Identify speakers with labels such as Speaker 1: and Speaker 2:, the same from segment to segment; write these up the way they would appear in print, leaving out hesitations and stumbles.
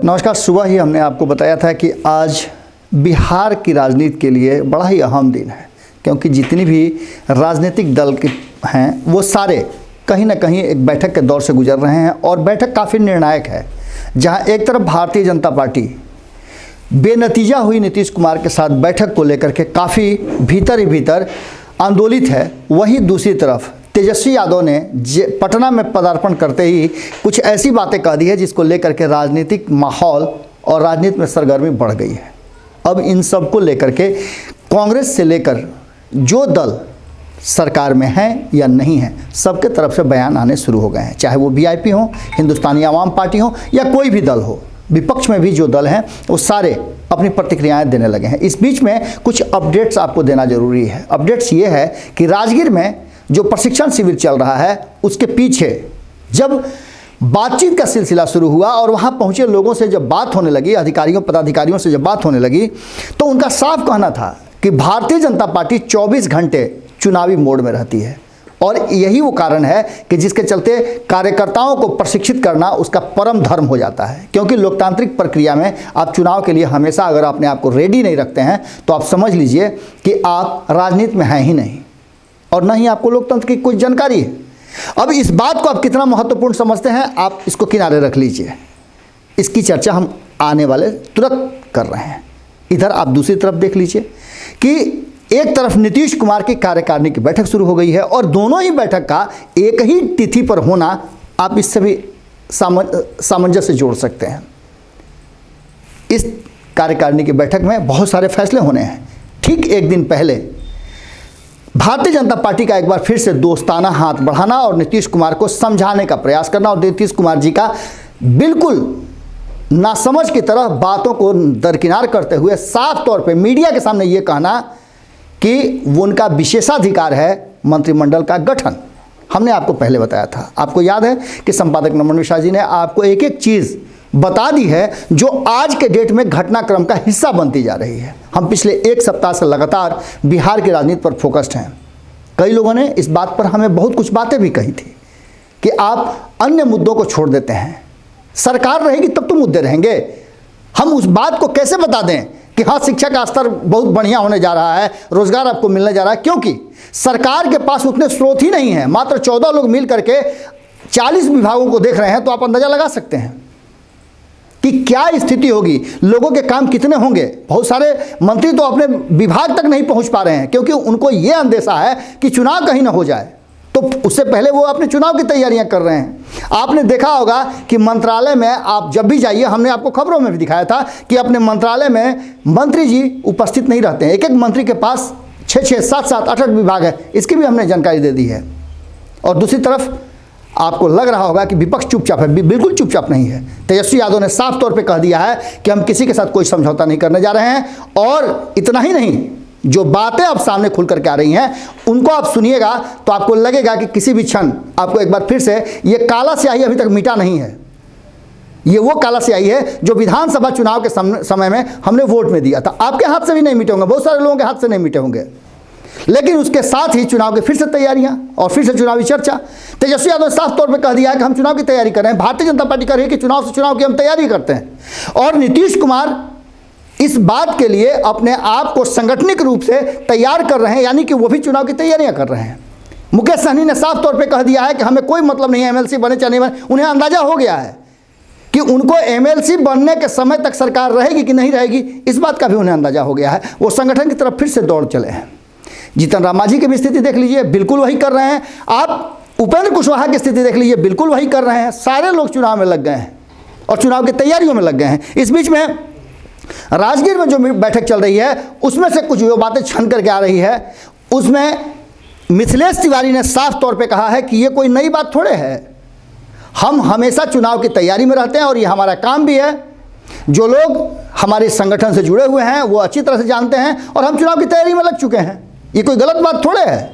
Speaker 1: नमस्कार। सुबह ही हमने आपको बताया था कि आज बिहार की राजनीति के लिए बड़ा ही अहम दिन है, क्योंकि जितनी भी राजनीतिक दल के हैं वो सारे कहीं ना कहीं एक बैठक के दौर से गुजर रहे हैं और बैठक काफ़ी निर्णायक है। जहां एक तरफ भारतीय जनता पार्टी बेनतीजा हुई नीतीश कुमार के साथ बैठक को लेकर के काफ़ी भीतर ही भीतर आंदोलित है, वहीं दूसरी तरफ तेजस्वी यादव ने पटना में पदार्पण करते ही कुछ ऐसी बातें कह दी है जिसको लेकर के राजनीतिक माहौल और राजनीति में सरगर्मी बढ़ गई है। अब इन सब को लेकर के कांग्रेस से लेकर जो दल सरकार में हैं या नहीं हैं, सबके तरफ से बयान आने शुरू हो गए हैं, चाहे वो वीआईपी हो, हिंदुस्तानी आवाम पार्टी हो या कोई भी दल हो। विपक्ष में भी जो दल हैं वो सारे अपनी प्रतिक्रियाएं देने लगे हैं। इस बीच में कुछ अपडेट्स आपको देना जरूरी है। अपडेट्स ये है कि राजगीर में जो प्रशिक्षण शिविर चल रहा है उसके पीछे जब बातचीत का सिलसिला शुरू हुआ और वहां पहुंचे लोगों से जब बात होने लगी, अधिकारियों पदाधिकारियों से जब बात होने लगी, तो उनका साफ कहना था कि भारतीय जनता पार्टी 24 घंटे चुनावी मोड में रहती है और यही वो कारण है कि जिसके चलते कार्यकर्ताओं को प्रशिक्षित करना उसका परम धर्म हो जाता है। क्योंकि लोकतांत्रिक प्रक्रिया में आप चुनाव के लिए हमेशा अगर अपने आप को रेडी नहीं रखते हैं तो आप समझ लीजिए कि आप राजनीति में हैं ही नहीं और न ही आपको लोकतंत्र की कोई जानकारी है। अब इस बात को आप कितना महत्वपूर्ण समझते हैं, आप इसको किनारे रख लीजिए। इसकी चर्चा हम आने वाले तुरंत कर रहे हैं। इधर आप दूसरी तरफ देख लीजिए कि एक तरफ नीतीश कुमार की कार्यकारिणी की बैठक शुरू हो गई है और दोनों ही बैठक का एक ही तिथि पर होना, आप इससे भी सामंजस्य जोड़ सकते हैं। इस कार्यकारिणी की बैठक में बहुत सारे फैसले होने हैं। ठीक एक दिन पहले भारतीय जनता पार्टी का एक बार फिर से दोस्ताना हाथ बढ़ाना और नीतीश कुमार को समझाने का प्रयास करना और नीतीश कुमार जी का बिल्कुल नासमझ की तरह बातों को दरकिनार करते हुए साफ तौर पे मीडिया के सामने ये कहना कि वो उनका विशेषाधिकार है मंत्रिमंडल का गठन। हमने आपको पहले बताया था, आपको याद है कि संपादक नमन मिश्रा जी ने आपको एक एक चीज़ बता दी है जो आज के डेट में घटनाक्रम का हिस्सा बनती जा रही है। हम पिछले एक सप्ताह से लगातार बिहार की राजनीति पर फोकस्ड हैं। कई लोगों ने इस बात पर हमें बहुत कुछ बातें भी कही थी कि आप अन्य मुद्दों को छोड़ देते हैं, सरकार रहेगी तब तो मुद्दे रहेंगे। हम उस बात को कैसे बता दें कि हाँ, शिक्षा का स्तर बहुत बढ़िया होने जा रहा है, रोजगार आपको मिलने जा रहा है, क्योंकि सरकार के पास उतने स्रोत ही नहीं है। मात्र 14 लोग मिल करके 40 विभागों को देख रहे हैं, तो आप अंदाजा लगा सकते हैं कि क्या स्थिति होगी, लोगों के काम कितने होंगे। बहुत सारे मंत्री तो अपने विभाग तक नहीं पहुंच पा रहे हैं क्योंकि उनको ये अंदेशा है कि चुनाव कहीं ना हो जाए, तो उससे पहले वो अपने चुनाव की तैयारियां कर रहे हैं। आपने देखा होगा कि मंत्रालय में आप जब भी जाइए, हमने आपको खबरों में भी दिखाया था कि अपने मंत्रालय में मंत्री जी उपस्थित नहीं रहते हैं। एक एक मंत्री के पास 6-6, 7-7, 8-8 विभाग है, इसकी भी हमने जानकारी दे दी है। और दूसरी तरफ आपको लग रहा होगा कि विपक्ष चुपचाप है, बिल्कुल चुपचाप नहीं है। तेजस्वी यादव ने साफ तौर पे कह दिया है कि हम किसी के साथ कोई समझौता नहीं करने जा रहे हैं। और इतना ही नहीं, जो बातें अब सामने खुल करके आ रही हैं उनको आप सुनिएगा तो आपको लगेगा कि किसी भी क्षण आपको एक बार फिर से ये काला स्याही अभी तक मिटा नहीं है। ये वो काला स्याही है जो विधानसभा चुनाव के समय में हमने वोट में दिया था। आपके हाथ से भी नहीं मिटे होंगे, बहुत सारे लोगों के हाथ से नहीं मिटे होंगे, लेकिन उसके साथ ही चुनाव की फिर से तैयारियां और फिर से चुनावी चर्चा। तेजस्वी यादव ने साफ तौर पे कह दिया है कि हम चुनाव की तैयारी कर रहे हैं। भारतीय जनता पार्टी कह रही है कि चुनाव से चुनाव की हम तैयारी करते हैं और नीतीश कुमार इस बात के लिए अपने आप को संगठनिक रूप से तैयार कर रहे हैं, यानी कि वो भी चुनाव की तैयारियां कर रहे हैं। मुकेश सहनी ने साफ तौर पर कह दिया है कि हमें कोई मतलब नहीं है एमएलसी बने चाहे नहीं बने। उन्हें अंदाजा हो गया है कि उनको एमएलसी बनने के समय तक सरकार रहेगी कि नहीं रहेगी, इस बात का भी उन्हें अंदाजा हो गया है। वो संगठन की तरफ फिर से दौड़ चले हैं। जीतन राम मांझी की भी स्थिति देख लीजिए, बिल्कुल वही कर रहे हैं। आप उपेंद्र कुशवाहा की स्थिति देख लीजिए, बिल्कुल वही कर रहे हैं। सारे लोग चुनाव में लग गए हैं और चुनाव की तैयारियों में लग गए हैं। इस बीच में राजगीर में जो बैठक चल रही है उसमें से कुछ जो बातें छन करके आ रही है, उसमें मिथिलेश तिवारी ने साफ तौर पे कहा है कि ये कोई नई बात थोड़े है, हम हमेशा चुनाव की तैयारी में रहते हैं और ये हमारा काम भी है। जो लोग हमारे संगठन से जुड़े हुए हैं वो अच्छी तरह से जानते हैं और हम चुनाव की तैयारी में लग चुके हैं। ये कोई गलत बात थोड़े है,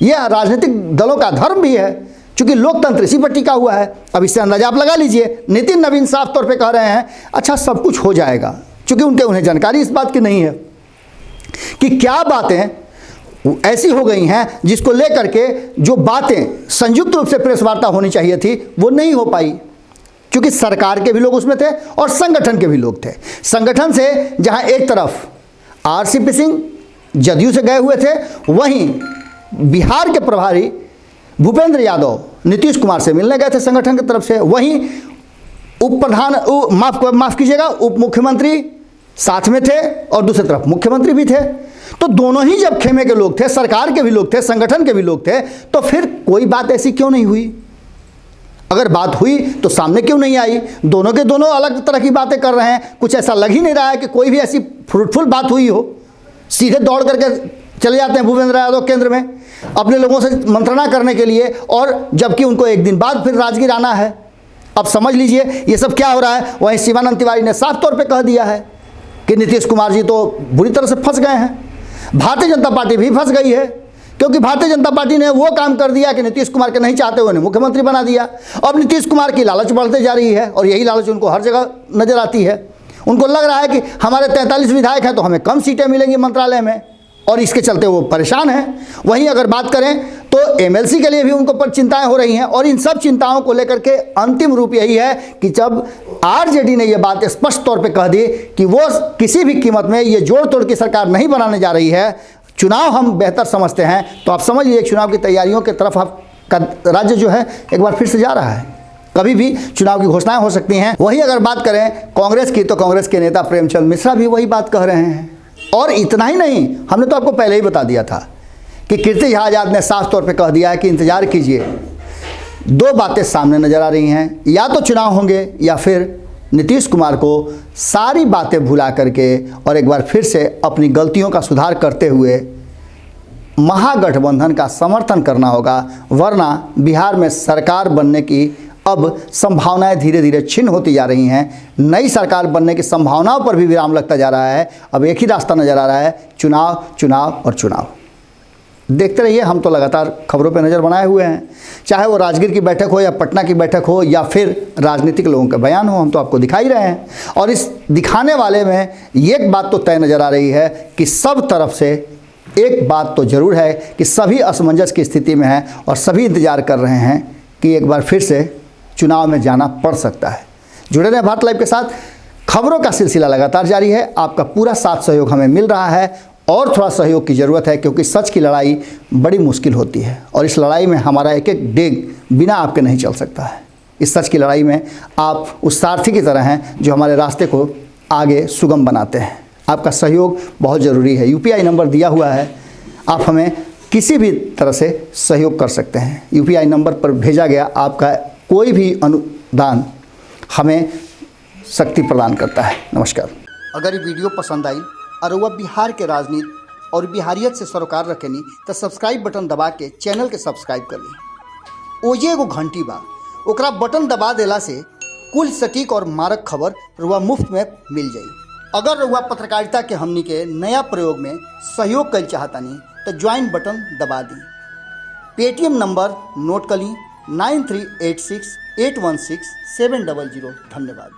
Speaker 1: यह राजनीतिक दलों का धर्म भी है, क्योंकि लोकतंत्र इसी पर टिका हुआ है। अब इससे अंदाजा आप लगा लीजिए। नितिन नवीन साफ तौर पे कह रहे हैं अच्छा सब कुछ हो जाएगा, क्योंकि उन्हें जानकारी इस बात की नहीं है कि क्या बातें ऐसी हो गई हैं जिसको लेकर के जो बातें संयुक्त रूप से प्रेस वार्ता होनी चाहिए थी वो नहीं हो पाई। क्योंकि सरकार के भी लोग उसमें थे और संगठन के भी लोग थे। संगठन से जहां एक तरफ आरसीपी सिंह जदयू से गए हुए थे, वहीं बिहार के प्रभारी भूपेंद्र यादव नीतीश कुमार से मिलने गए थे संगठन की तरफ से, वहीं माफ कीजिएगा उप मुख्यमंत्री साथ में थे और दूसरी तरफ मुख्यमंत्री भी थे। तो दोनों ही जब खेमे के लोग थे, सरकार के भी लोग थे, संगठन के भी लोग थे, तो फिर कोई बात ऐसी क्यों नहीं हुई? अगर बात हुई तो सामने क्यों नहीं आई? दोनों के दोनों अलग तरह की बातें कर रहे हैं। कुछ ऐसा लग ही नहीं रहा है कि कोई भी ऐसी फ्रूटफुल बात हुई हो। सीधे दौड़ करके चले जाते हैं भूपेंद्र यादव केंद्र में अपने लोगों से मंत्रणा करने के लिए, और जबकि उनको एक दिन बाद फिर राजगीर आना है। अब समझ लीजिए ये सब क्या हो रहा है। वहीं शिवानंद तिवारी ने साफ तौर पे कह दिया है कि नीतीश कुमार जी तो बुरी तरह से फंस गए हैं। भारतीय जनता पार्टी भी फंस गई है, क्योंकि भारतीय जनता पार्टी ने वो काम कर दिया कि नीतीश कुमार के नहीं चाहते हुए मुख्यमंत्री बना दिया। अब नीतीश कुमार की लालच बढ़ते जा रही है और यही लालच उनको हर जगह नजर आती है। उनको लग रहा है कि हमारे 43 विधायक हैं तो हमें कम सीटें मिलेंगी मंत्रालय में, और इसके चलते वो परेशान हैं। वहीं अगर बात करें तो एमएलसी के लिए भी उनको पर चिंताएं हो रही हैं, और इन सब चिंताओं को लेकर के अंतिम रूप यही है कि जब आरजेडी ने ये बात स्पष्ट तौर पे कह दी कि वो किसी भी कीमत में ये जोड़ तोड़ की सरकार नहीं बनाने जा रही है, चुनाव हम बेहतर समझते हैं, तो आप समझ लीजिए चुनाव की तैयारियों की तरफ आपका राज्य जो है एक बार फिर से जा रहा है। कभी भी चुनाव की घोषणाएं हो सकती हैं। वहीं अगर बात करें कांग्रेस की, तो कांग्रेस के नेता प्रेमचंद मिश्रा भी वही बात कह रहे हैं। और इतना ही नहीं, हमने तो आपको पहले ही बता दिया था कि कीर्ति आजाद ने साफ तौर पे कह दिया है कि इंतजार कीजिए, दो बातें सामने नजर आ रही हैं, या तो चुनाव होंगे या फिर नीतीश कुमार को सारी बातें भुला करके और एक बार फिर से अपनी गलतियों का सुधार करते हुए महागठबंधन का समर्थन करना होगा, वरना बिहार में सरकार बनने की अब संभावनाएं धीरे धीरे छिन्न होती जा रही हैं। नई सरकार बनने की संभावनाओं पर भी विराम लगता जा रहा है। अब एक ही रास्ता नजर आ रहा है, चुनाव, चुनाव और चुनाव। देखते रहिए, हम तो लगातार खबरों पर नज़र बनाए हुए हैं, चाहे वो राजगीर की बैठक हो या पटना की बैठक हो या फिर राजनीतिक लोगों के बयान हो, हम तो आपको दिखा ही रहे हैं। और इस दिखाने वाले में एक बात तो तय नज़र आ रही है कि सब तरफ से एक बात तो ज़रूर है कि सभी असमंजस की स्थिति में हैं और सभी इंतजार कर रहे हैं कि एक बार फिर से चुनाव में जाना पड़ सकता है। जुड़े रहें भारत लाइव के साथ, खबरों का सिलसिला लगातार जारी है। आपका पूरा साथ सहयोग हमें मिल रहा है और थोड़ा सहयोग की ज़रूरत है, क्योंकि सच की लड़ाई बड़ी मुश्किल होती है और इस लड़ाई में हमारा एक एक डेग बिना आपके नहीं चल सकता है। इस सच की लड़ाई में आप उस सारथी की तरह हैं जो हमारे रास्ते को आगे सुगम बनाते हैं। आपका सहयोग बहुत ज़रूरी है। यूपीआई नंबर दिया हुआ है, आप हमें किसी भी तरह से सहयोग कर सकते हैं। यूपीआई नंबर पर भेजा गया आपका कोई भी अनुदान हमें शक्ति प्रदान करता है। नमस्कार। अगर ये वीडियो पसंद आई और वह बिहार के राजनीति और बिहारियत से सरोकार रखेनी तो सब्सक्राइब बटन दबा के चैनल के सब्सक्राइब कर ली। ओजे एगो घंटी बा, ओकरा बटन दबा देला से कुल सटीक और मारक खबर रुआ मुफ्त में मिल जाई। अगर रुआ पत्रकारिता के हमनी के नया प्रयोग में सहयोग कर चाहतानी तो ज्वाइन बटन दबा दी। पेटीएम नंबर नोट कर ली 9386816700। धन्यवाद।